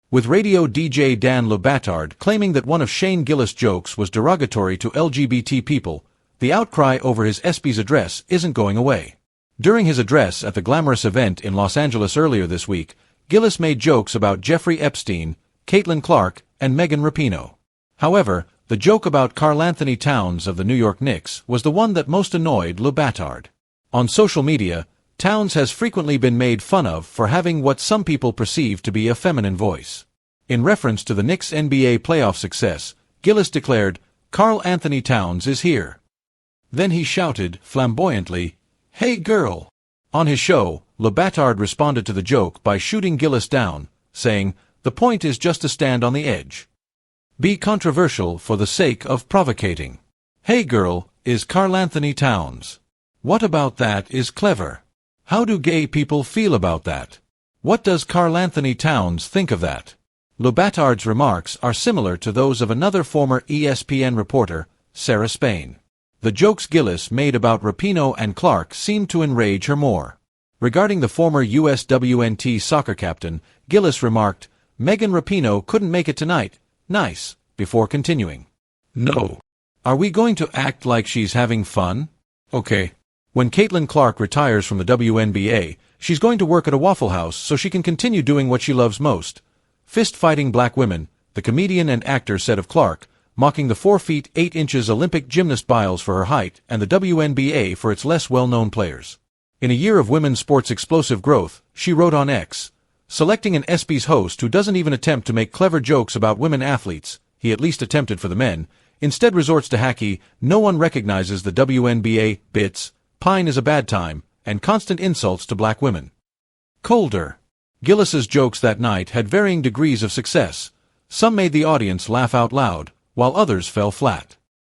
with radio DJ Dan Le Batard claiming that one of Shane Gillis' jokes was derogatory to LGBT people. The outcry over his ESPYs address isn't going away. During his address at the glamorous event in Los Angeles earlier this week, Gillis made jokes about Jeffrey Epstein, Caitlin Clark, and Megan Rapinoe. However, the joke about Karl-Anthony Towns of the New York Knicks was the one that most annoyed Le Batard. On social media, Towns has frequently been made fun of for having what some people perceive to be a feminine voice. In reference to the Knicks' NBA playoff success, Gillis declared, "Karl-Anthony Towns is here." Then he shouted, flamboyantly, "Hey girl!" On his show, Le Batard responded to the joke by shooting Gillis down, saying, "The point is just to stand on the edge. Be controversial for the sake of provocating. Hey girl is Karl-Anthony Towns. What about that is clever? How do gay people feel about that? What does Karl-Anthony Towns think of that?" Le Batard's remarks are similar to those of another former ESPN reporter, Sarah Spain. The jokes Gillis made about Rapinoe and Clark seemed to enrage her more. Regarding the former USWNT soccer captain, Gillis remarked, "Megan Rapinoe couldn't make it tonight. Nice," before continuing, "No. Are we going to act like she's having fun? Okay. When Caitlin Clark retires from the WNBA, she's going to work at a Waffle House so she can continue doing what she loves most. Fist-fighting black women," the comedian and actor said of Clark, mocking the 4 feet 8 inches Olympic gymnast Biles for her height and the WNBA for its less well-known players. In a year of women's sports' explosive growth, she wrote on X, "Selecting an ESPYs host who doesn't even attempt to make clever jokes about women athletes, he at least attempted for the men, instead resorts to hacky, no one recognizes the WNBA bits, pine is a bad time, and constant insults to black women." Colder. Gillis's jokes that night had varying degrees of success. Some made the audience laugh out loud, while others fell flat.